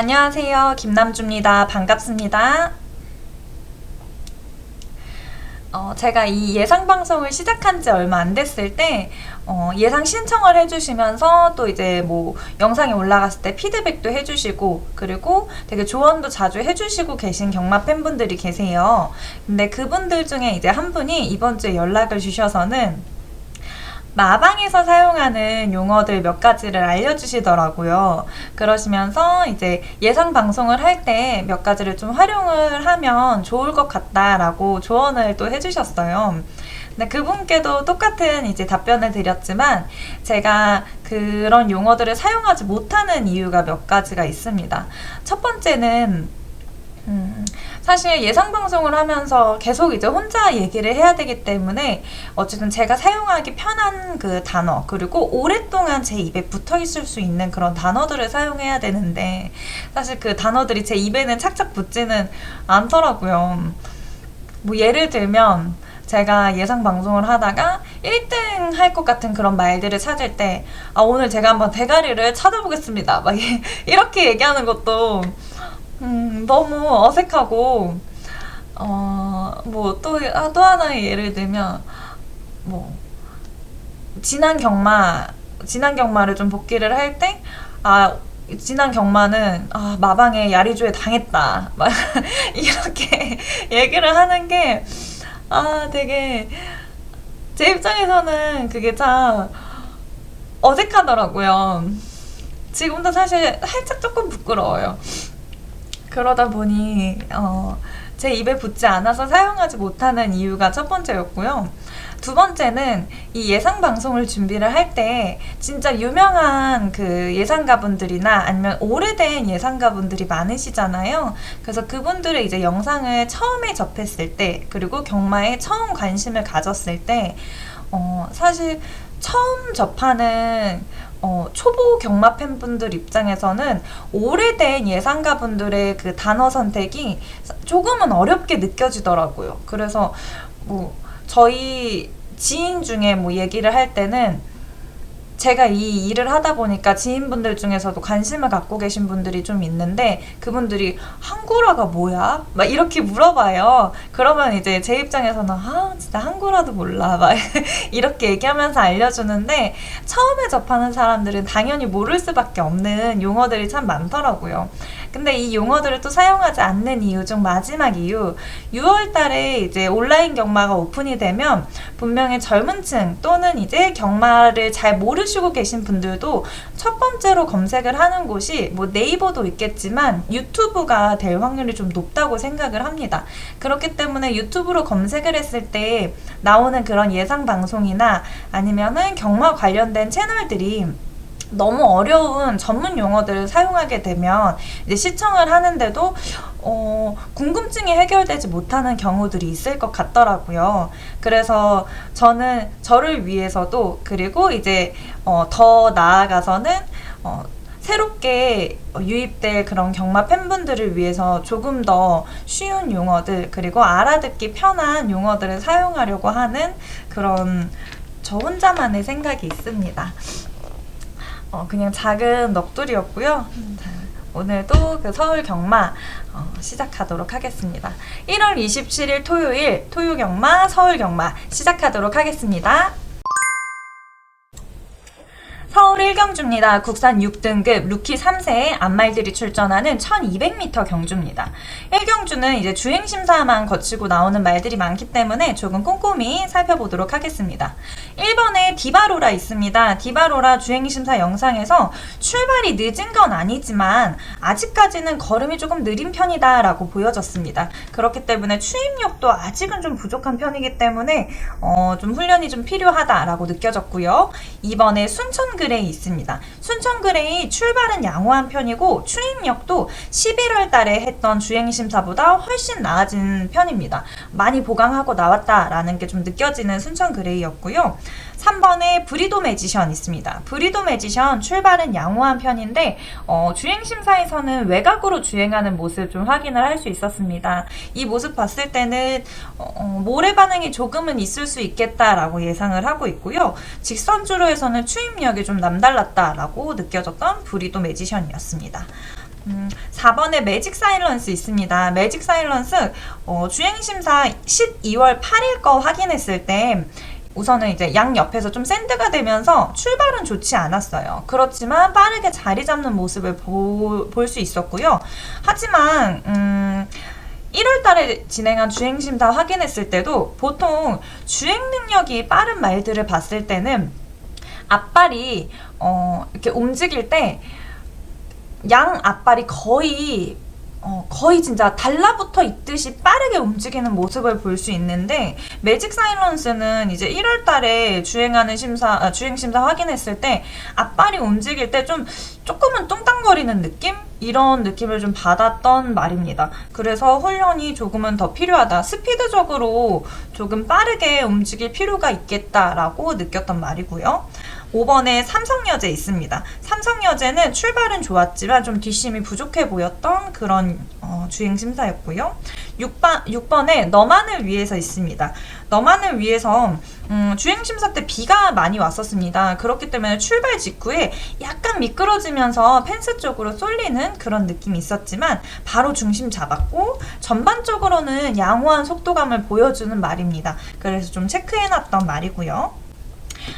안녕하세요. 김남주입니다. 반갑습니다. 제가 이 예상 방송을 시작한 지 얼마 안 됐을 때 예상 신청을 해주시면서 또 이제 뭐 영상이 올라갔을 때 피드백도 해주시고 그리고 되게 조언도 자주 해주시고 계신 경마 팬분들이 계세요. 근데 그분들 중에 이제 한 분이 이번 주에 연락을 주셔서는 마방에서 사용하는 용어들 몇 가지를 알려주시더라고요. 그러시면서 이제 예상 방송을 할 때 몇 가지를 좀 활용을 하면 좋을 것 같다라고 조언을 또 해주셨어요. 근데 그분께도 똑같은 이제 답변을 드렸지만 제가 그런 용어들을 사용하지 못하는 이유가 몇 가지가 있습니다. 첫 번째는 사실 예상 방송을 하면서 계속 이제 혼자 얘기를 해야 되기 때문에 어쨌든 제가 사용하기 편한 그 단어 그리고 오랫동안 제 입에 붙어 있을 수 있는 그런 단어들을 사용해야 되는데 사실 그 단어들이 제 입에는 착착 붙지는 않더라고요. 뭐 예를 들면 제가 예상 방송을 하다가 1등 할 것 같은 그런 말들을 찾을 때 오늘 제가 한번 대가리를 찾아보겠습니다 막 이렇게 얘기하는 것도 너무 어색하고, 뭐, 또 하나의 예를 들면, 뭐, 지난 경마를 좀 복기를 할 때, 지난 경마는, 마방에 야리조에 당했다. 막, 이렇게 얘기를 하는 게, 되게, 제 입장에서는 그게 참 어색하더라고요. 지금도 사실 살짝 조금 부끄러워요. 그러다 보니 제 입에 붙지 않아서 사용하지 못하는 이유가 첫 번째였고요. 두 번째는 이 예상 방송을 준비를 할 때 진짜 유명한 그 예상가분들이나 아니면 오래된 예상가분들이 많으시잖아요. 그래서 그분들의 이제 영상을 처음에 접했을 때 그리고 경마에 처음 관심을 가졌을 때 사실 처음 접하는 초보 경마 팬분들 입장에서는 오래된 예상가분들의 그 단어 선택이 조금은 어렵게 느껴지더라고요. 그래서 뭐 저희 지인 중에 뭐 얘기를 할 때는 제가 이 일을 하다 보니까 지인분들 중에서도 관심을 갖고 계신 분들이 좀 있는데 그분들이 한구라가 뭐야? 막 이렇게 물어봐요. 그러면 이제 제 입장에서는 진짜 한구라도 몰라 막 이렇게 얘기하면서 알려주는데 처음에 접하는 사람들은 당연히 모를 수밖에 없는 용어들이 참 많더라고요. 근데 이 용어들을 또 사용하지 않는 이유 중 마지막 이유 6월 달에 이제 온라인 경마가 오픈이 되면 분명히 젊은 층 또는 이제 경마를 잘 모르시고 계신 분들도 첫 번째로 검색을 하는 곳이 뭐 네이버도 있겠지만 유튜브가 될 확률이 좀 높다고 생각을 합니다. 그렇기 때문에 유튜브로 검색을 했을 때 나오는 그런 예상 방송이나 아니면은 경마 관련된 채널들이 너무 어려운 전문 용어들을 사용하게 되면 이제 시청을 하는데도 궁금증이 해결되지 못하는 경우들이 있을 것 같더라고요. 그래서 저는 저를 위해서도 그리고 이제 더 나아가서는 새롭게 유입될 그런 경마 팬분들을 위해서 조금 더 쉬운 용어들 그리고 알아듣기 편한 용어들을 사용하려고 하는 그런 저 혼자만의 생각이 있습니다. 그냥 작은 넋두리였고요. 오늘도 그 서울 경마 시작하도록 하겠습니다. 1월 27일 토요일 토요경마 서울 경마 시작하도록 하겠습니다. 서울 1경주입니다. 국산 6등급 루키 3세의 암말들이 출전하는 1200m 경주입니다. 1경주는 이제 주행심사만 거치고 나오는 말들이 많기 때문에 조금 꼼꼼히 살펴보도록 하겠습니다. 1번에 디바로라 있습니다. 디바로라 주행심사 영상에서 출발이 늦은 건 아니지만 아직까지는 걸음이 조금 느린 편이다 라고 보여졌습니다. 그렇기 때문에 추임력도 아직은 좀 부족한 편이기 때문에 좀 훈련이 좀 필요하다라고 느껴졌고요. 2번에 순천그레이 있습니다. 순천그레이 출발은 양호한 편이고 추임력도 11월 달에 했던 주행심사보다 훨씬 나아진 편입니다. 많이 보강하고 나왔다라는 게 좀 느껴지는 순천그레이였고요. 3번에 브리도 매지션 있습니다. 브리도 매지션 출발은 양호한 편인데 주행심사에서는 외곽으로 주행하는 모습 좀 확인을 할 수 있었습니다. 이 모습 봤을 때는 모래 반응이 조금은 있을 수 있겠다라고 예상을 하고 있고요. 직선주로에서는 추임력이 좀 남달랐다라고 느껴졌던 브리도 매지션이었습니다. 4번에 매직 사일런스 있습니다. 매직 사일런스 주행심사 12월 8일 거 확인했을 때 우선은 이제 양 옆에서 좀 샌드가 되면서 출발은 좋지 않았어요. 그렇지만 빠르게 자리 잡는 모습을 볼 수 있었고요. 하지만 1월 달에 진행한 주행심사 확인했을 때도 보통 주행 능력이 빠른 말들을 봤을 때는 앞발이 이렇게 움직일 때 양 앞발이 거의 진짜 달라붙어 있듯이 빠르게 움직이는 모습을 볼 수 있는데 매직 사일런스는 이제 1월 달에 주행하는 주행 심사 확인했을 때 앞발이 움직일 때 조금은 뚱땅거리는 느낌? 이런 느낌을 좀 받았던 말입니다. 그래서 훈련이 조금은 더 필요하다. 스피드적으로 조금 빠르게 움직일 필요가 있겠다라고 느꼈던 말이고요. 5번에 삼성여제 있습니다. 삼성여제는 출발은 좋았지만 좀 뒷심이 부족해 보였던 그런 주행심사였고요. 6번에 너만을 위해서 있습니다. 너만을 위해서 주행심사 때 비가 많이 왔었습니다. 그렇기 때문에 출발 직후에 약간 미끄러지면서 펜스 쪽으로 쏠리는 그런 느낌이 있었지만 바로 중심 잡았고 전반적으로는 양호한 속도감을 보여주는 말입니다. 그래서 좀 체크해놨던 말이고요.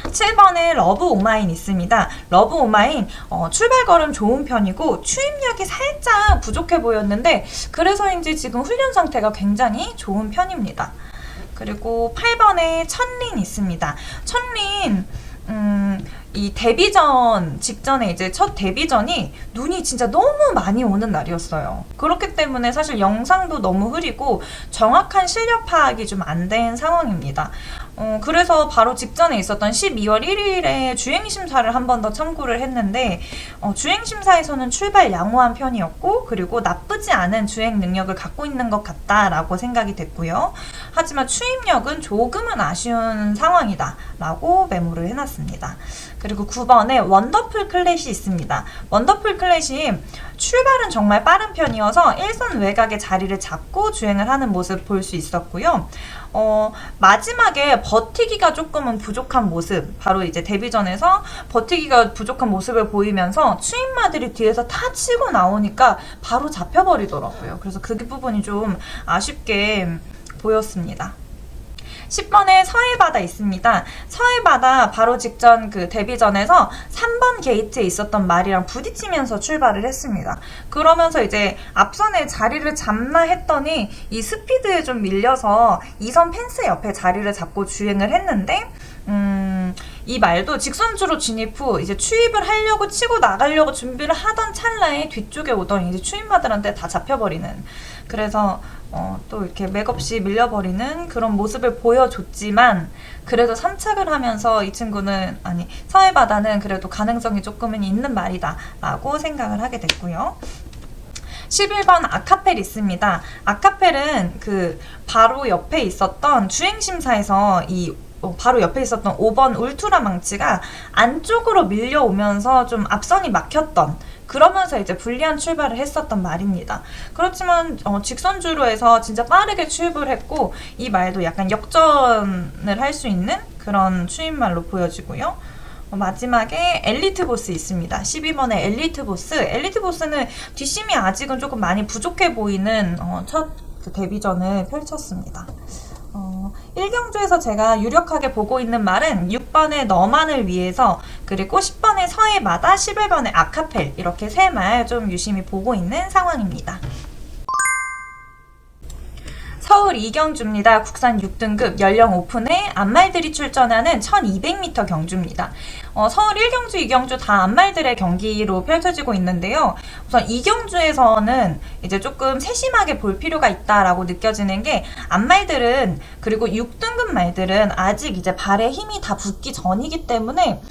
7번에 러브 오마인 있습니다. 러브 오마인 출발 걸음 좋은 편이고 추임력이 살짝 부족해 보였는데 그래서인지 지금 훈련 상태가 굉장히 좋은 편입니다. 그리고 8번에 천린 있습니다. 천린 이 데뷔전 직전에 이제 첫 데뷔전이 눈이 진짜 너무 많이 오는 날이었어요. 그렇기 때문에 사실 영상도 너무 흐리고 정확한 실력 파악이 좀 안 된 상황입니다. 그래서 바로 직전에 있었던 12월 1일에 주행심사를 한 번 더 참고를 했는데 주행심사에서는 출발 양호한 편이었고 그리고 나쁘지 않은 주행 능력을 갖고 있는 것 같다라고 생각이 됐고요. 하지만 추임력은 조금은 아쉬운 상황이다 라고 메모를 해놨습니다. 그리고 9번에 원더풀 클래시 있습니다. 원더풀 클래시 출발은 정말 빠른 편이어서 1선 외곽에 자리를 잡고 주행을 하는 모습 볼 수 있었고요. 마지막에 버티기가 조금은 부족한 모습, 바로 이제 데뷔전에서 버티기가 부족한 모습을 보이면서 추임마들이 뒤에서 다 치고 나오니까 바로 잡혀버리더라고요. 그래서 그 부분이 좀 아쉽게 보였습니다. 10번에 서해바다 있습니다. 서해바다 바로 직전 그 데뷔전에서 3번 게이트에 있었던 말이랑 부딪히면서 출발을 했습니다. 그러면서 이제 앞선에 자리를 잡나 했더니 이 스피드에 좀 밀려서 2선 펜스 옆에 자리를 잡고 주행을 했는데 이 말도 직선주로 진입 후 이제 추입을 하려고 치고 나가려고 준비를 하던 찰나에 뒤쪽에 오던 이제 추임마들한테 다 잡혀버리는, 그래서 또 이렇게 맥없이 밀려버리는 그런 모습을 보여줬지만 그래도 3착을 하면서 이 친구는 서해바다는 그래도 가능성이 조금은 있는 말이다 라고 생각을 하게 됐고요. 11번 아카펠 있습니다. 아카펠은 그 바로 옆에 있었던 주행심사에서 바로 옆에 있었던 5번 울트라 망치가 안쪽으로 밀려오면서 좀 앞선이 막혔던, 그러면서 이제 불리한 출발을 했었던 말입니다. 그렇지만 직선주로 해서 진짜 빠르게 출발을 했고 이 말도 약간 역전을 할 수 있는 그런 추임말로 보여지고요. 마지막에 엘리트 보스 있습니다. 12번에 엘리트 보스. 엘리트 보스는 뒷심이 아직은 조금 많이 부족해 보이는 첫 그 데뷔전을 펼쳤습니다. 1경주에서 제가 유력하게 보고 있는 말은 6번의 너만을 위해서, 그리고 10번의 서해바다, 11번의 아카펠, 이렇게 세 말 좀 유심히 보고 있는 상황입니다. 서울 2경주입니다. 국산 6등급 연령 오픈에 암말들이 출전하는 1200m 경주입니다. 서울 1경주, 2경주 다 암말들의 경기로 펼쳐지고 있는데요. 우선 2경주에서는 이제 조금 세심하게 볼 필요가 있다라고 느껴지는 게, 암말들은, 그리고 6등급 말들은 아직 이제 발에 힘이 다 붙기 전이기 때문에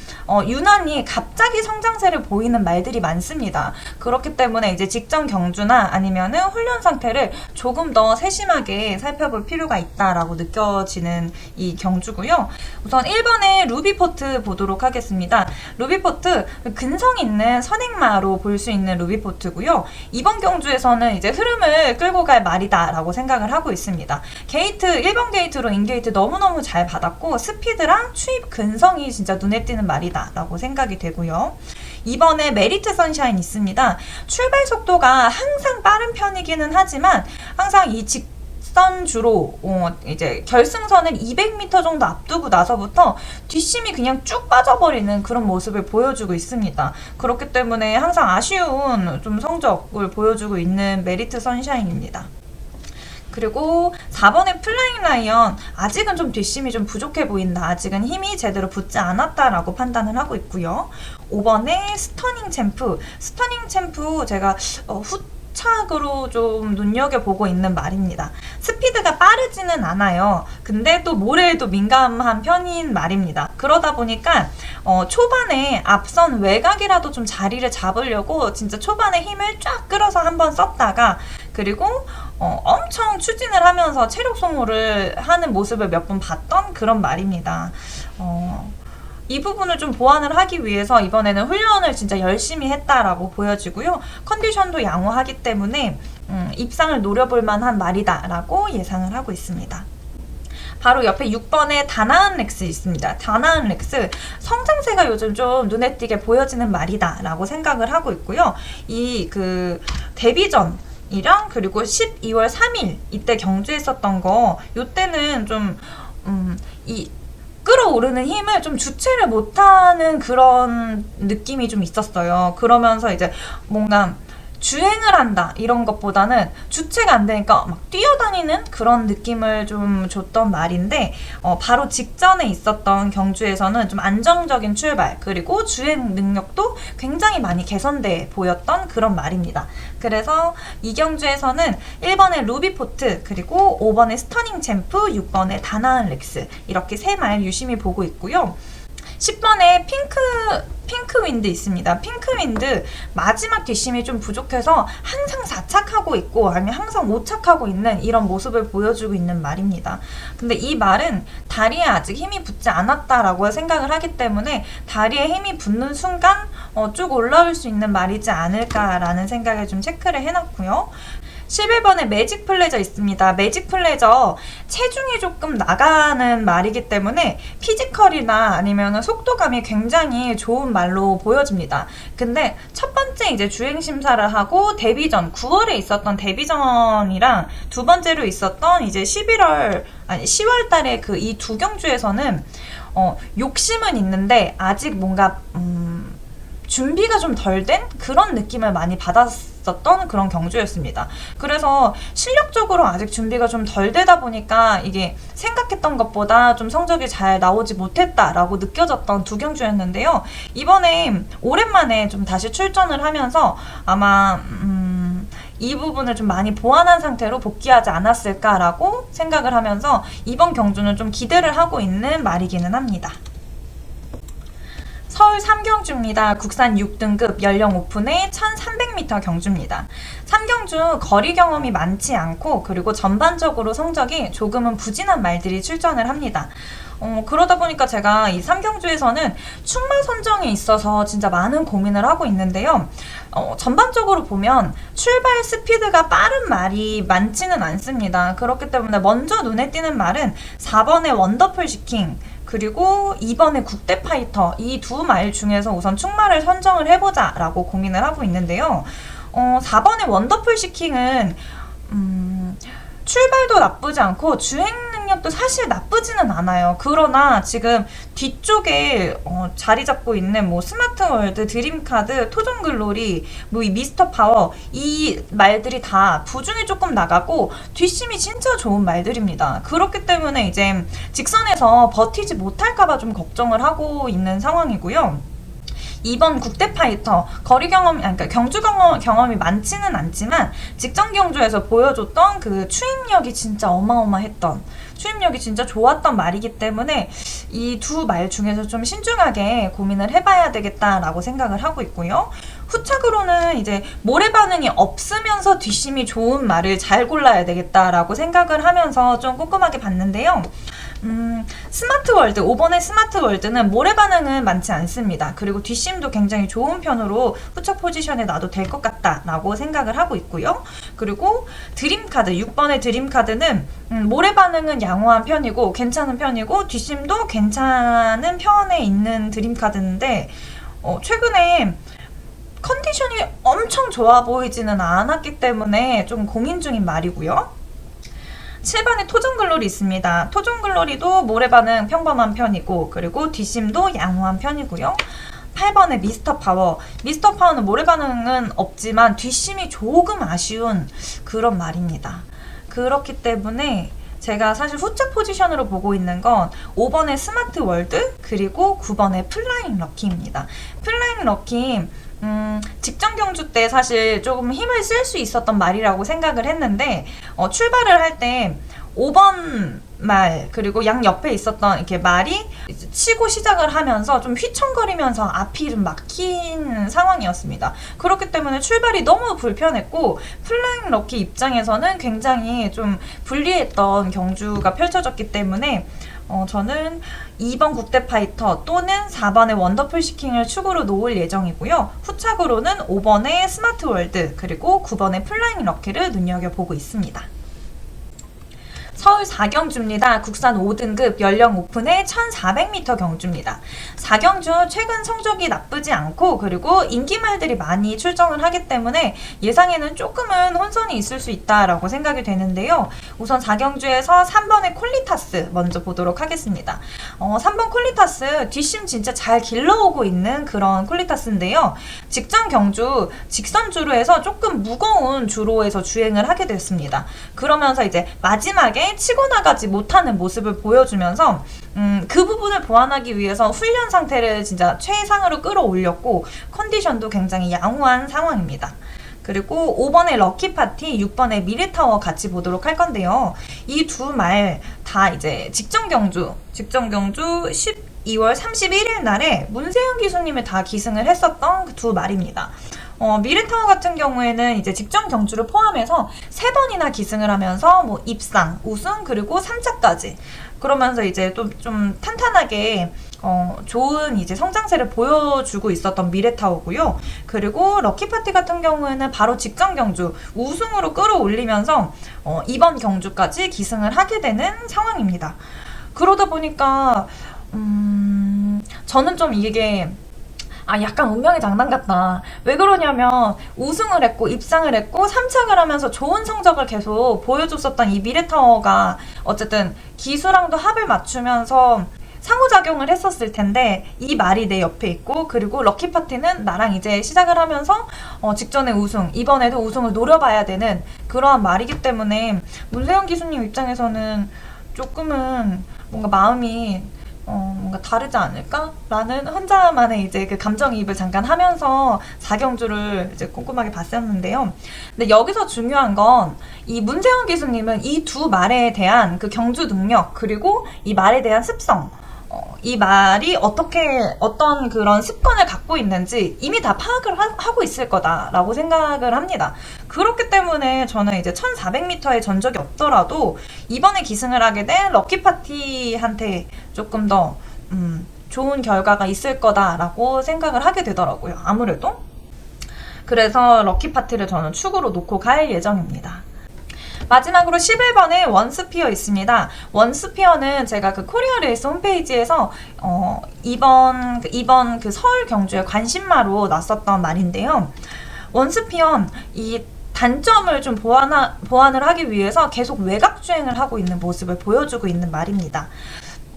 유난히 갑자기 성장세를 보이는 말들이 많습니다. 그렇기 때문에 이제 직전 경주나 아니면은 훈련 상태를 조금 더 세심하게 살펴볼 필요가 있다라고 느껴지는 이 경주고요. 우선 1번의 루비포트 보도록 하겠습니다. 있습니다. 루비포트 근성 있는 선행마로 볼 수 있는 루비포트고요. 이번 경주에서는 이제 흐름을 끌고 갈 말이다라고 생각을 하고 있습니다. 게이트 1번 게이트로 인게이트 너무너무 잘 받았고 스피드랑 추입 근성이 진짜 눈에 띄는 말이다라고 생각이 되고요. 이번에 메리트 선샤인 있습니다. 출발 속도가 항상 빠른 편이기는 하지만 항상 이 직선주로 이제 결승선을 200m 정도 앞두고 나서부터 뒷심이 그냥 쭉 빠져버리는 그런 모습을 보여주고 있습니다. 그렇기 때문에 항상 아쉬운 좀 성적을 보여주고 있는 메리트 선샤인입니다. 그리고 4번의 플라잉 라이언, 아직은 좀 뒷심이 좀 부족해 보인다. 아직은 힘이 제대로 붙지 않았다라고 판단을 하고 있고요. 5번의 스터닝 챔프. 스터닝 챔프 제가 후착으로 좀 눈여겨보고 있는 말입니다. 스피드가 빠르지는 않아요. 근데 또 모래에도 민감한 편인 말입니다. 그러다 보니까 초반에 앞선 외곽이라도 좀 자리를 잡으려고 진짜 초반에 힘을 쫙 끌어서 한번 썼다가 그리고 엄청 추진을 하면서 체력 소모를 하는 모습을 몇 번 봤던 그런 말입니다. 이 부분을 좀 보완을 하기 위해서 이번에는 훈련을 진짜 열심히 했다라고 보여지고요. 컨디션도 양호하기 때문에 입상을 노려볼 만한 말이다라고 예상을 하고 있습니다. 바로 옆에 6번에 다나은 렉스 있습니다. 다나은 렉스 성장세가 요즘 좀 눈에 띄게 보여지는 말이다 라고 생각을 하고 있고요. 이 데뷔전 이랑 그리고 12월 3일 이때 경주했었던 거 요때는 좀 이 끌어오르는 힘을 좀 주체를 못하는 그런 느낌이 좀 있었어요. 그러면서 이제 뭔가 주행을 한다 이런 것보다는 주체가 안 되니까 막 뛰어다니는 그런 느낌을 좀 줬던 말인데 바로 직전에 있었던 경주에서는 좀 안정적인 출발 그리고 주행 능력도 굉장히 많이 개선돼 보였던 그런 말입니다. 그래서 이 경주에서는 1번의 루비포트 그리고 5번의 스터닝 챔프 6번의 다나은 렉스 이렇게 세 말 유심히 보고 있고요. 10번에 핑크윈드 있습니다. 핑크윈드 마지막 뒷심이 좀 부족해서 항상 4착하고 있고 아니면 항상 5착하고 있는 이런 모습을 보여주고 있는 말입니다. 근데 이 말은 다리에 아직 힘이 붙지 않았다라고 생각을 하기 때문에 다리에 힘이 붙는 순간 쭉 올라올 수 있는 말이지 않을까라는 생각을 좀 체크를 해놨고요. 11번에 매직 플레저 있습니다. 매직 플레저 체중이 조금 나가는 말이기 때문에 피지컬이나 아니면 속도감이 굉장히 좋은 말로 보여집니다. 근데 첫 번째 이제 주행 심사를 하고 데뷔전 9월에 있었던 데뷔전이랑 두 번째로 있었던 이제 10월 달에 그 이 두 경주에서는 욕심은 있는데 아직 뭔가 준비가 좀 덜 된 그런 느낌을 많이 받았었던 그런 경주였습니다. 그래서 실력적으로 아직 준비가 좀 덜 되다 보니까 이게 생각했던 것보다 좀 성적이 잘 나오지 못했다라고 느껴졌던 두 경주였는데요. 이번에 오랜만에 좀 다시 출전을 하면서 아마 이 부분을 좀 많이 보완한 상태로 복귀하지 않았을까라고 생각을 하면서 이번 경주는 좀 기대를 하고 있는 말이기는 합니다. 서울 3경주입니다. 국산 6등급 연령 오픈의 1300m 경주입니다. 3경주 거리 경험이 많지 않고 그리고 전반적으로 성적이 조금은 부진한 말들이 출전을 합니다. 그러다 보니까 제가 이 3경주에서는 충말 선정에 있어서 진짜 많은 고민을 하고 있는데요. 전반적으로 보면 출발 스피드가 빠른 말이 많지는 않습니다. 그렇기 때문에 먼저 눈에 띄는 말은 4번의 원더풀 시킹 그리고 2번의 국대 파이터 이 두 말 중에서 우선 충말을 선정을 해보자 라고 고민을 하고 있는데요. 4번의 원더풀 시킹은 출발도 나쁘지 않고 주행 능력도 사실 나쁘지는 않아요. 그러나 지금 뒤쪽에 자리 잡고 있는 뭐 스마트월드, 드림카드, 토종글로리, 뭐 이 미스터 파워 이 말들이 다 부중이 조금 나가고 뒷심이 진짜 좋은 말들입니다. 그렇기 때문에 이제 직선에서 버티지 못할까봐 좀 걱정을 하고 있는 상황이고요. 2번 국대 파이터 거리 경험, 그러니까 경주 경험이 많지는 않지만 직전 경주에서 보여줬던 그 추임력이 진짜 어마어마했던 추임력이 진짜 좋았던 말이기 때문에 이 두 말 중에서 좀 신중하게 고민을 해봐야 되겠다라고 생각을 하고 있고요. 후착으로는 이제 모래 반응이 없으면서 뒷심이 좋은 말을 잘 골라야 되겠다라고 생각을 하면서 좀 꼼꼼하게 봤는데요. 스마트월드, 5번의 스마트월드는 모래 반응은 많지 않습니다. 그리고 뒷심도 굉장히 좋은 편으로 후척 포지션에 놔도 될 것 같다라고 생각을 하고 있고요. 그리고 드림카드, 6번의 드림카드는 모래 반응은 양호한 편이고 괜찮은 편이고 뒷심도 괜찮은 편에 있는 드림카드인데 최근에 컨디션이 엄청 좋아 보이지는 않았기 때문에 좀 고민 중인 말이고요. 7번에 토종글로리 있습니다. 토종글로리도 모래 반응 평범한 편이고 그리고 뒷심도 양호한 편이고요. 8번에 미스터파워. 미스터파워는 모래 반응은 없지만 뒷심이 조금 아쉬운 그런 말입니다. 그렇기 때문에 제가 사실 후측 포지션으로 보고 있는 건 5번의 스마트월드 그리고 9번의 플라잉 럭키입니다. 플라잉 럭키 직전 경주 때 사실 조금 힘을 쓸 수 있었던 말이라고 생각을 했는데 출발을 할 때 5번 말 그리고 양 옆에 있었던 이렇게 말이 치고 시작을 하면서 좀 휘청거리면서 앞이 좀 막힌 상황이었습니다. 그렇기 때문에 출발이 너무 불편했고 플라잉 럭키 입장에서는 굉장히 좀 불리했던 경주가 펼쳐졌기 때문에 저는 2번 국대파이터 또는 4번의 원더풀 시킹을 축으로 놓을 예정이고요. 후착으로는 5번의 스마트월드 그리고 9번의 플라잉 럭키를 눈여겨보고 있습니다. 서울 4경주입니다. 국산 5등급 연령 오픈의 1400m 경주입니다. 4경주 최근 성적이 나쁘지 않고 그리고 인기말들이 많이 출정을 하기 때문에 예상에는 조금은 혼선이 있을 수 있다라고 생각이 되는데요. 우선 4경주에서 3번의 콜리타스 먼저 보도록 하겠습니다. 3번 콜리타스 뒷심 진짜 잘 길러오고 있는 그런 콜리타스인데요. 직전 경주 직선주로 해서 조금 무거운 주로에서 주행을 하게 됐습니다. 그러면서 이제 마지막에 치고 나가지 못하는 모습을 보여주면서 그 부분을 보완하기 위해서 훈련 상태를 진짜 최상으로 끌어올렸고 컨디션도 굉장히 양호한 상황입니다. 그리고 5번의 럭키파티, 6번의 미래타워 같이 보도록 할 건데요. 이 두 말 다 이제 직전 경주 12월 31일 날에 문세윤 기수님이 다 기승을 했었던 그 두 말입니다. 미래타워 같은 경우에는 이제 직전 경주를 포함해서 3번이나 기승을 하면서 뭐 입상, 우승, 그리고 3차까지 그러면서 이제 좀 탄탄하게 좋은 이제 성장세를 보여주고 있었던 미래타워고요. 그리고 럭키파티 같은 경우에는 바로 직전 경주 우승으로 끌어올리면서 이번 경주까지 기승을 하게 되는 상황입니다. 그러다 보니까 저는 좀 이게 약간 운명의 장난 같다. 왜 그러냐면 우승을 했고 입상을 했고 3착을 하면서 좋은 성적을 계속 보여줬었던 이 미래타워가 어쨌든 기수랑도 합을 맞추면서 상호작용을 했었을 텐데 이 말이 내 옆에 있고 그리고 럭키파티는 나랑 이제 시작을 하면서 직전에 우승, 이번에도 우승을 노려봐야 되는 그러한 말이기 때문에 문세영 기수님 입장에서는 조금은 뭔가 마음이 뭔가 다르지 않을까? 라는 혼자만의 이제 그 감정이입을 잠깐 하면서 4경주를 이제 꼼꼼하게 봤었는데요. 근데 여기서 중요한 건 이 문세영 기수님은 이 두 말에 대한 그 경주 능력 그리고 이 말에 대한 습성 이 말이 어떤 그런 습관을 갖고 있는지 이미 다 파악을 하고 있을 거다라고 생각을 합니다. 그렇기 때문에 저는 이제 1400m의 전적이 없더라도 이번에 기승을 하게 된 럭키파티한테 조금 더 좋은 결과가 있을 거다라고 생각을 하게 되더라고요. 아무래도. 그래서 럭키파티를 저는 축으로 놓고 갈 예정입니다. 마지막으로 11번에 원스피어 있습니다. 원스피어는 제가 그 코리아 레이스 홈페이지에서 이번 그 서울 경주에 관심마로 놨었던 말인데요. 원스피어 이 단점을 좀 보완을 하기 위해서 계속 외곽 주행을 하고 있는 모습을 보여주고 있는 말입니다.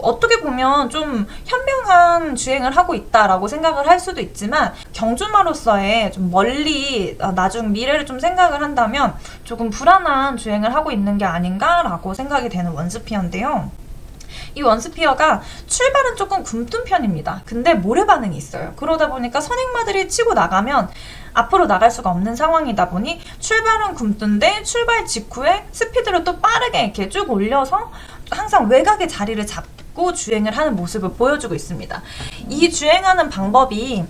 어떻게 보면 좀 현명한 주행을 하고 있다라고 생각을 할 수도 있지만 경주마로서의 좀 멀리 나중 미래를 좀 생각을 한다면 조금 불안한 주행을 하고 있는 게 아닌가라고 생각이 되는 원스피어인데요. 이 원스피어가 출발은 조금 굼뜬 편입니다. 근데 모래 반응이 있어요. 그러다 보니까 선행마들이 치고 나가면 앞으로 나갈 수가 없는 상황이다 보니 출발은 굼뜬데 출발 직후에 스피드를 또 빠르게 이렇게 쭉 올려서 항상 외곽의 자리를 잡고 주행을 하는 모습을 보여주고 있습니다. 이 주행하는 방법이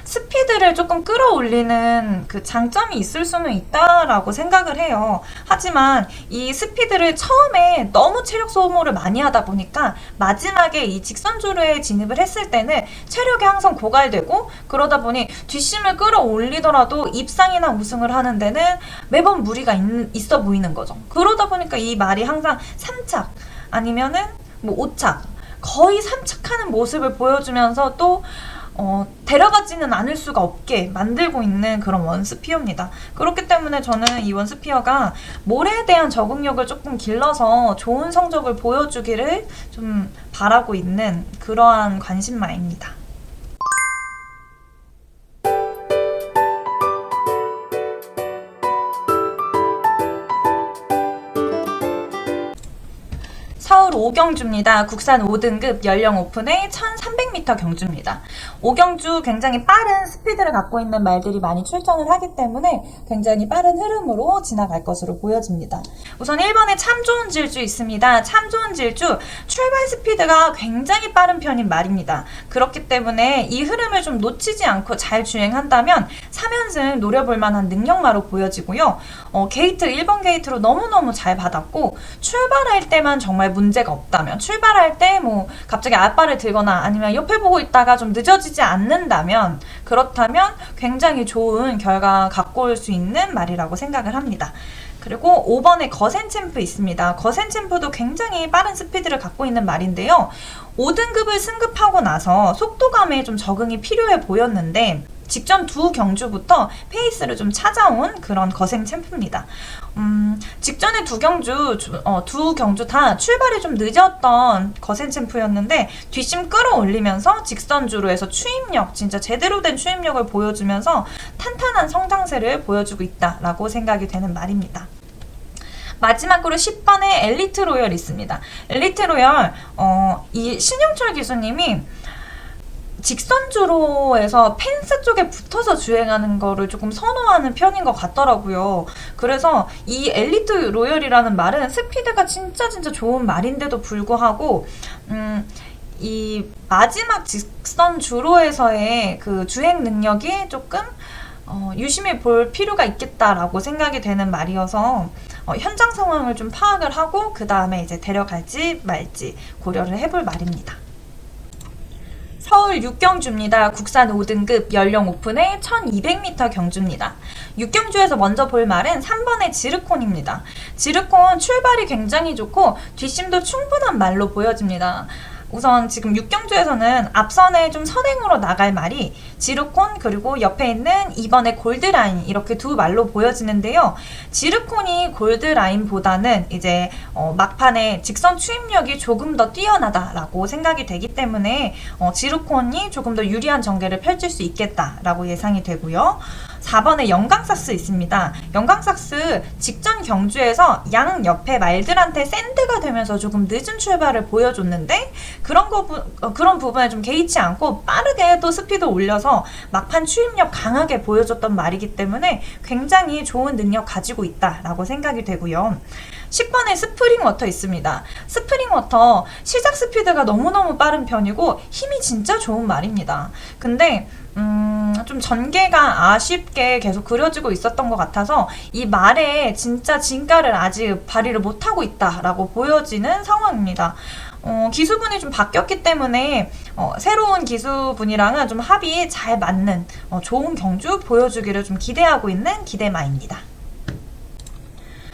스피드를 조금 끌어올리는 그 장점이 있을 수는 있다라고 생각을 해요. 하지만 이 스피드를 처음에 너무 체력 소모를 많이 하다 보니까 마지막에 이 직선주로에 진입을 했을 때는 체력이 항상 고갈되고, 그러다 보니 뒷심을 끌어올리더라도 입상이나 우승을 하는 데는 매번 무리가 있어 보이는 거죠. 그러다 보니까 이 말이 항상 3착 아니면은 뭐 5착, 거의 3착하는 모습을 보여주면서 또 데려가지는 않을 수가 없게 만들고 있는 그런 원스피어입니다. 그렇기 때문에 저는 이 원스피어가 모래에 대한 적응력을 조금 길러서 좋은 성적을 보여주기를 좀 바라고 있는 그러한 관심마입니다. 서울 5경주입니다. 국산 5등급 연령 오픈의 1300m 경주입니다. 5경주 굉장히 빠른 스피드를 갖고 있는 말들이 많이 출전을 하기 때문에 굉장히 빠른 흐름으로 지나갈 것으로 보여집니다. 우선 1번에 참 좋은 질주 있습니다. 참 좋은 질주, 출발 스피드가 굉장히 빠른 편인 말입니다. 그렇기 때문에 이 흐름을 좀 놓치지 않고 잘 주행한다면 3연승 노려볼 만한 능력마로 보여지고요. 게이트 1번 게이트로 너무너무 잘 받았고, 출발할 때만 정말 문제가 없다면, 출발할 때 뭐 갑자기 앞발을 들거나 아니면 옆에 보고 있다가 좀 늦어지지 않는다면, 그렇다면 굉장히 좋은 결과 갖고 올 수 있는 말이라고 생각을 합니다. 그리고 5번에 거센챔프 있습니다. 거센챔프도 굉장히 빠른 스피드를 갖고 있는 말인데요. 5등급을 승급하고 나서 속도감에 좀 적응이 필요해 보였는데, 직전 두 경주부터 페이스를 좀 찾아온 그런 거센 챔프입니다. 직전에 두 경주 다 출발이 좀 늦었던 거센 챔프였는데, 뒷심 끌어올리면서 직선주로에서 추임력, 진짜 제대로 된 추임력을 보여주면서 탄탄한 성장세를 보여주고 있다라고 생각이 되는 말입니다. 마지막으로 10번에 엘리트 로열 있습니다. 엘리트 로열, 이 신영철 기수님이 직선주로에서 펜스 쪽에 붙어서 주행하는 거를 조금 선호하는 편인 것 같더라고요. 그래서 이 엘리트 로열이라는 말은 스피드가 진짜 좋은 말인데도 불구하고 이 마지막 직선주로에서의 그 주행 능력이 조금 유심히 볼 필요가 있겠다라고 생각이 되는 말이어서 현장 상황을 좀 파악을 하고 그 다음에 이제 데려갈지 말지 고려를 해볼 말입니다. 서울 6경주입니다. 국산 5등급 연령 오픈의 1200m 경주입니다. 6경주에서 먼저 볼 말은 3번의 지르콘입니다. 지르콘 출발이 굉장히 좋고 뒷심도 충분한 말로 보여집니다. 우선 지금 6경주에서는 앞선에 좀 선행으로 나갈 말이 지르콘, 그리고 옆에 있는 2번의 골드라인, 이렇게 두 말로 보여지는데요. 지르콘이 골드라인보다는 이제 막판에 직선 추임력이 조금 더 뛰어나다라고 생각이 되기 때문에 지르콘이 조금 더 유리한 전개를 펼칠 수 있겠다라고 예상이 되고요. 4번에 영광삭스 있습니다. 영광삭스 직전 경주에서 양 옆에 말들한테 샌드가 되면서 조금 늦은 출발을 보여줬는데, 그런 부분에 좀 개의치 않고 빠르게 또 스피드 올려서 막판 추임력 강하게 보여줬던 말이기 때문에 굉장히 좋은 능력 가지고 있다라고 생각이 되고요. 10번에 스프링워터 있습니다. 스프링워터 시작 스피드가 너무너무 빠른 편이고 힘이 진짜 좋은 말입니다. 근데 좀 전개가 아쉽게 계속 그려지고 있었던 것 같아서 이 말에 진짜 진가를 아직 발휘를 못하고 있다라고 보여지는 상황입니다. 기수분이 좀 바뀌었기 때문에 새로운 기수분이랑은 좀 합이 잘 맞는 좋은 경주 보여주기를 좀 기대하고 있는 기대마입니다.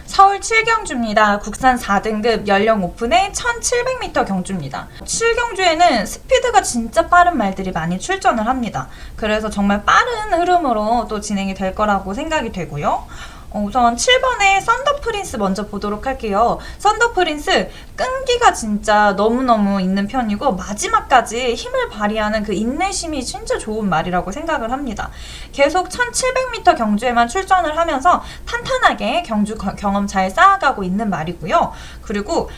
서울 7경주입니다. 국산 4등급 연령 오픈의 1700m 경주입니다. 7경주에는 스피드가 진짜 빠른 말들이 많이 출전을 합니다. 그래서 정말 빠른 흐름으로 또 진행이 될 거라고 생각이 되고요. 우선 7번의 썬더 프린스 먼저 보도록 할게요. 썬더 프린스 끈기가 진짜 너무너무 있는 편이고 마지막까지 힘을 발휘하는 그 인내심이 진짜 좋은 말이라고 생각을 합니다. 계속 1700m 경주에만 출전을 하면서 탄탄하게 경주 경험 잘 쌓아가고 있는 말이고요. 그리고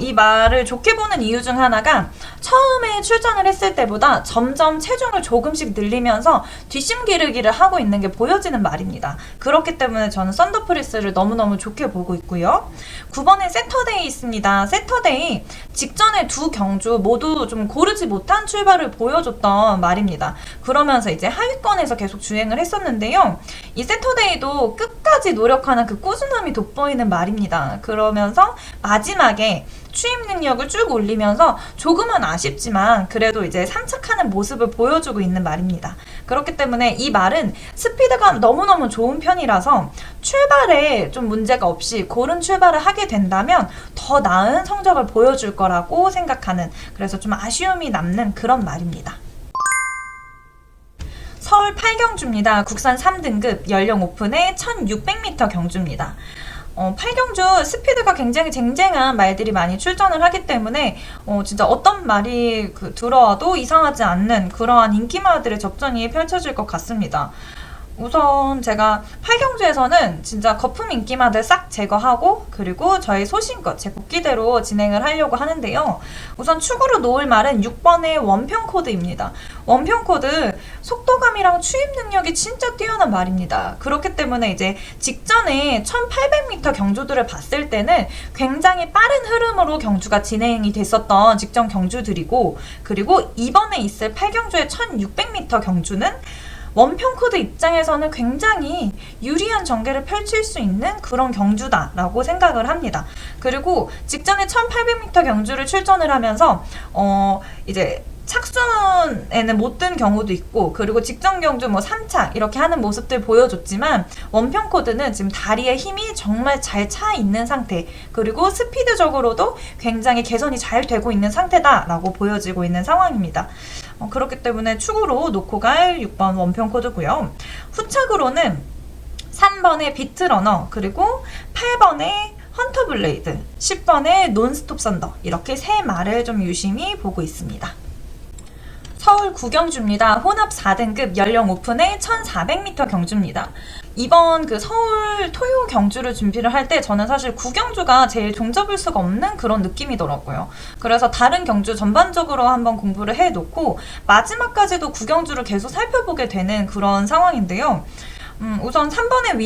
이 말을 좋게 보는 이유 중 하나가 처음에 출전을 했을 때보다 점점 체중을 조금씩 늘리면서 뒷심 기르기를 하고 있는 게 보여지는 말입니다. 그렇기 때문에 저는 썬더프리스를 너무너무 좋게 보고 있고요. 9번에 세터데이 있습니다. 세터데이 직전에 두 경주 모두 좀 고르지 못한 출발을 보여줬던 말입니다. 그러면서 이제 하위권에서 계속 주행을 했었는데요. 이 세터데이도 끝까지 노력하는 그 꾸준함이 돋보이는 말입니다. 그러면서 마지막에 추임 능력을 쭉 올리면서 조금은 아쉽지만 그래도 이제 산책하는 모습을 보여주고 있는 말입니다. 그렇기 때문에 이 말은 스피드가 너무너무 좋은 편이라서 출발에 좀 문제가 없이 고른 출발을 하게 된다면 더 나은 성적을 보여줄 거라고 생각하는, 그래서 좀 아쉬움이 남는 그런 말입니다. 서울 8경주입니다. 국산 3등급 연령 오픈의 1600m 경주입니다. 8경주 스피드가 굉장히 쟁쟁한 말들이 많이 출전을 하기 때문에 진짜 어떤 말이 들어와도 이상하지 않는 그러한 인기마들의 접전이 펼쳐질 것 같습니다. 우선 제가 8경주에서는 진짜 거품 인기마들 싹 제거하고 그리고 저희 소신껏 제 복귀대로 진행을 하려고 하는데요. 우선 축으로 놓을 말은 6번의 원평 코드입니다. 원평 코드 속도감이랑 추임 능력이 진짜 뛰어난 말입니다. 그렇기 때문에 이제 직전에 1800m 경주들을 봤을 때는 굉장히 빠른 흐름으로 경주가 진행이 됐었던 직전 경주들이고, 그리고 이번에 있을 8경주의 1600m 경주는 원평 코드 입장에서는 굉장히 유리한 전개를 펼칠 수 있는 그런 경주다라고 생각을 합니다. 그리고 직전에 1800m 경주를 출전을 하면서 이제 착순에는 못 든 경우도 있고, 그리고 직전 경주 뭐 3차 이렇게 하는 모습들 보여줬지만 원평 코드는 지금 다리에 힘이 정말 잘 차 있는 상태, 그리고 스피드적으로도 굉장히 개선이 잘 되고 있는 상태다라고 보여지고 있는 상황입니다. 그렇기 때문에 축으로 놓고 갈 6번 원평 코드고요. 후착으로는 3번의 비트러너, 그리고 8번의 헌터블레이드, 10번의 논스톱 썬더, 이렇게 세 말을 좀 유심히 보고 있습니다. 서울 9경주입니다. 혼합 4등급 연령 오픈의 1400m 경주입니다. 이번 그 서울 토요 경주를 준비를 할 때 저는 사실 9경주가 제일 종잡을 수가 없는 그런 느낌이더라고요. 그래서 다른 경주 전반적으로 한번 공부를 해놓고 마지막까지도 9경주를 계속 살펴보게 되는 그런 상황인데요. 우선 3번의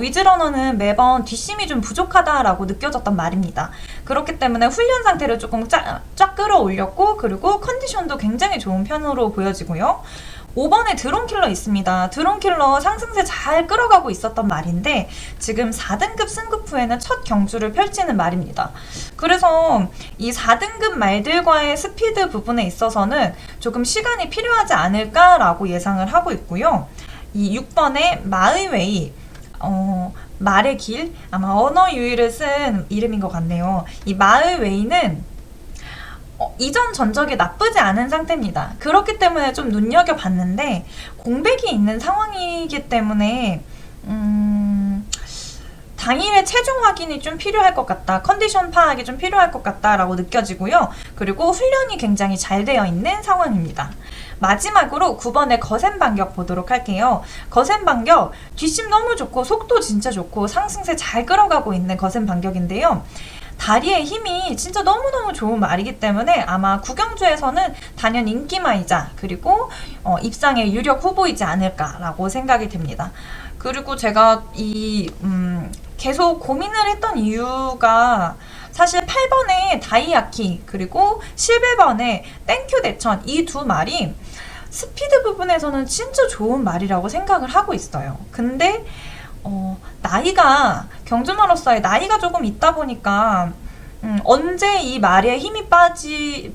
위즈러너는 매번 뒷심이 좀 부족하다라고 느껴졌던 말입니다. 그렇기 때문에 훈련 상태를 조금 쫙 끌어올렸고, 그리고 컨디션도 굉장히 좋은 편으로 보여지고요. 5번에 드론킬러 있습니다. 드론킬러 상승세 잘 끌어가고 있었던 말인데 지금 4등급 승급 후에는 첫 경주를 펼치는 말입니다. 그래서 이 4등급 말들과의 스피드 부분에 있어서는 조금 시간이 필요하지 않을까라고 예상을 하고 있고요. 이 6번의 마의웨이, 말의 길, 아마 언어 유희를 쓴 이름인 것 같네요. 이 마의웨이는 이전 전적이 나쁘지 않은 상태입니다. 그렇기 때문에 좀 눈여겨봤는데 공백이 있는 상황이기 때문에 당일의 체중 확인이 좀 필요할 것 같다, 컨디션 파악이 좀 필요할 것 같다라고 느껴지고요. 그리고 훈련이 굉장히 잘 되어 있는 상황입니다. 마지막으로 9번의 거센 반격 보도록 할게요. 거센 반격, 뒷심 너무 좋고 속도 진짜 좋고 상승세 잘 끌어가고 있는 거센 반격인데요. 다리의 힘이 진짜 너무너무 좋은 말이기 때문에 아마 9경주에서는 단연 인기마이자 그리고 입상의 유력 후보이지 않을까라고 생각이 됩니다. 그리고 제가 계속 고민을 했던 이유가 사실 8번의 다이아키 그리고 11번의 땡큐 대천, 이 두 말이 스피드 부분에서는 진짜 좋은 말이라고 생각을 하고 있어요. 근데 경주마로서의 나이가 조금 있다 보니까 언제 이 말에 힘이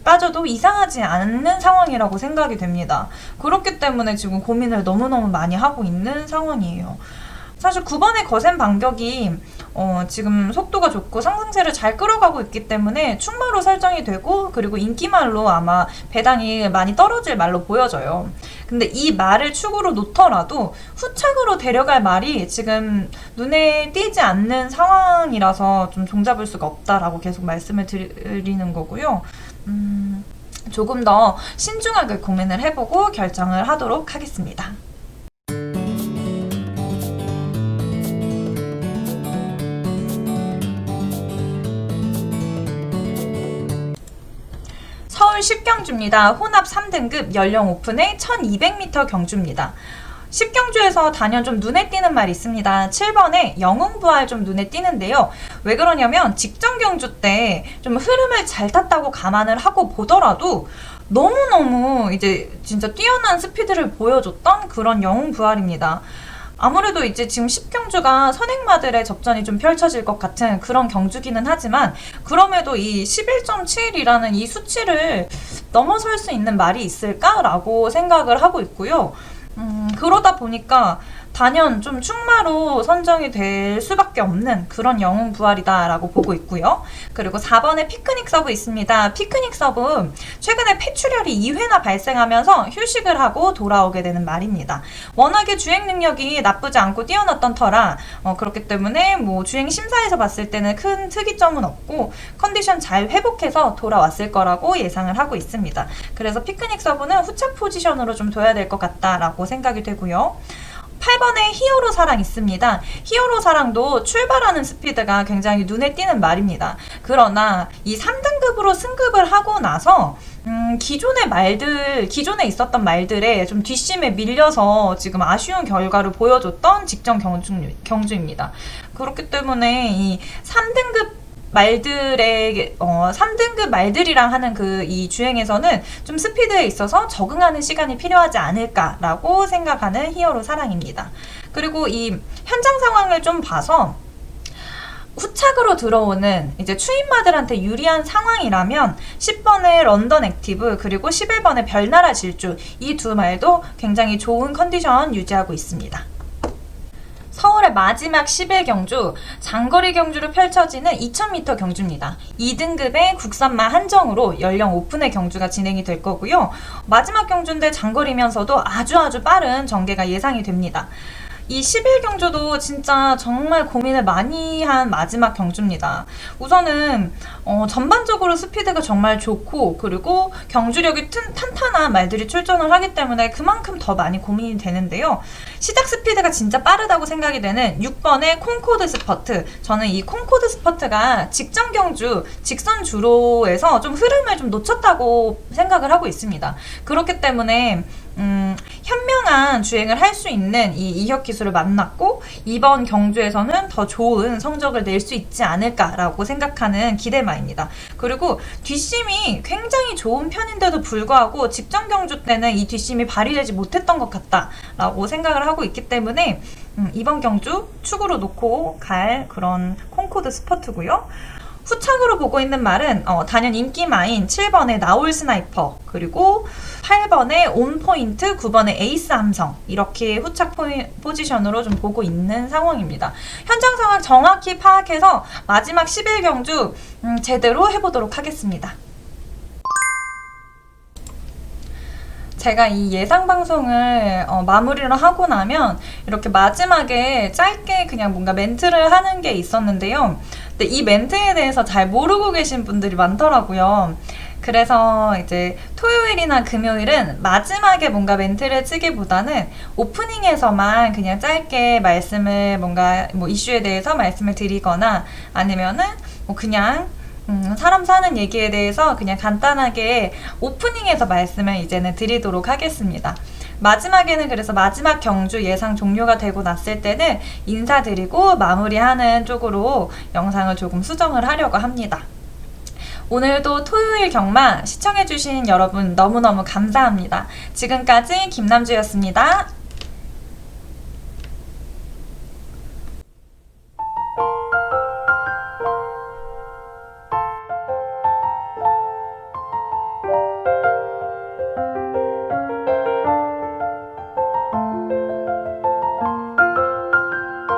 빠져도 이상하지 않는 상황이라고 생각이 됩니다. 그렇기 때문에 지금 고민을 너무너무 많이 하고 있는 상황이에요. 사실 9번의 거센 반격이 지금 속도가 좋고 상승세를 잘 끌어가고 있기 때문에 축마로 설정이 되고, 그리고 인기말로 아마 배당이 많이 떨어질 말로 보여져요. 근데 이 말을 축으로 놓더라도 후착으로 데려갈 말이 지금 눈에 띄지 않는 상황이라서 좀 종잡을 수가 없다라고 계속 말씀을 드리는 거고요. 조금 더 신중하게 고민을 해보고 결정을 하도록 하겠습니다. 서울 10경주입니다. 혼합 3등급 연령 오픈의 1200m 경주입니다. 10경주에서 단연 좀 눈에 띄는 말이 있습니다. 7번에 영웅부활 좀 눈에 띄는데요. 왜 그러냐면 직전 경주 때 좀 흐름을 잘 탔다고 감안을 하고 보더라도 너무너무 이제 진짜 뛰어난 스피드를 보여줬던 그런 영웅부활입니다. 아무래도 이제 지금 10경주가 선행마들의 접전이 좀 펼쳐질 것 같은 그런 경주기는 하지만 그럼에도 이 11.7이라는 이 수치를 넘어설 수 있는 말이 있을까라고 생각을 하고 있고요. 그러다 보니까 단연 좀 충마로 선정이 될 수밖에 없는 그런 영웅 부활이다라고 보고 있고요. 그리고 4번에 피크닉 서브 있습니다. 피크닉 서브 최근에 폐출혈이 2회나 발생하면서 휴식을 하고 돌아오게 되는 말입니다. 워낙에 주행 능력이 나쁘지 않고 뛰어났던 터라 그렇기 때문에 뭐 주행 심사에서 봤을 때는 큰 특이점은 없고 컨디션 잘 회복해서 돌아왔을 거라고 예상을 하고 있습니다. 그래서 피크닉 서브는 후착 포지션으로 좀 둬야 될 것 같다라고 생각이 되고요. 8번에 히어로 사랑 있습니다. 히어로 사랑도 출발하는 스피드가 굉장히 눈에 띄는 말입니다. 그러나 이 3등급으로 승급을 하고 나서 기존에 있었던 말들에 좀 뒷심에 밀려서 지금 아쉬운 결과를 보여줬던 직전 경주입니다. 그렇기 때문에 이 3등급 말들의 3등급 말들이랑 하는 그 이 주행에서는 좀 스피드에 있어서 적응하는 시간이 필요하지 않을까라고 생각하는 히어로 사랑입니다. 그리고 이 현장 상황을 좀 봐서 후착으로 들어오는 이제 추임마들한테 유리한 상황이라면 10번의 런던 액티브 그리고 11번의 별나라 질주 이 두 말도 굉장히 좋은 컨디션 유지하고 있습니다. 서울의 마지막 11경주, 장거리 경주로 펼쳐지는 2000m 경주입니다. 2등급의 국산마 한정으로 연령 오픈의 경주가 진행이 될 거고요. 마지막 경주인데 장거리면서도 아주 빠른 전개가 예상이 됩니다. 이 11경주도 진짜 정말 고민을 많이 한 마지막 경주입니다. 우선은 전반적으로 스피드가 정말 좋고 그리고 경주력이 탄탄한 말들이 출전을 하기 때문에 그만큼 더 많이 고민이 되는데요. 시작 스피드가 진짜 빠르다고 생각이 되는 6번의 콩코드 스퍼트. 저는 이 콩코드 스퍼트가 직전 경주 직선 주로에서 좀 흐름을 좀 놓쳤다고 생각을 하고 있습니다. 그렇기 때문에 현명한 주행을 할 수 있는 이 이혁 기술을 만났고 이번 경주에서는 더 좋은 성적을 낼 수 있지 않을까라고 생각하는 기대마입니다. 그리고 뒷심이 굉장히 좋은 편인데도 불구하고 직전 경주 때는 이 뒷심이 발휘되지 못했던 것 같다라고 생각을 하고 있기 때문에 이번 경주 축으로 놓고 갈 그런 콩코드 스퍼트고요. 후착으로 보고 있는 말은 단연 인기마인 7번의 나올 스나이퍼 그리고 8번의 온포인트 9번의 에이스 함성 이렇게 후착 포지션으로 좀 보고 있는 상황입니다. 현장 상황 정확히 파악해서 마지막 11경주 제대로 해보도록 하겠습니다. 제가 이 예상 방송을 마무리를 하고 나면 이렇게 마지막에 짧게 그냥 뭔가 멘트를 하는 게 있었는데요. 근데 이 멘트에 대해서 잘 모르고 계신 분들이 많더라고요. 그래서 이제 토요일이나 금요일은 마지막에 뭔가 멘트를 쓰기보다는 오프닝에서만 그냥 짧게 말씀을 뭔가 뭐 이슈에 대해서 말씀을 드리거나 아니면은 뭐 그냥 사람 사는 얘기에 대해서 그냥 간단하게 오프닝에서 말씀을 이제는 드리도록 하겠습니다. 마지막에는 그래서 마지막 경주 예상 종료가 되고 났을 때는 인사드리고 마무리하는 쪽으로 영상을 조금 수정을 하려고 합니다. 오늘도 토요일 경마 시청해주신 여러분 너무너무 감사합니다. 지금까지 김남주였습니다.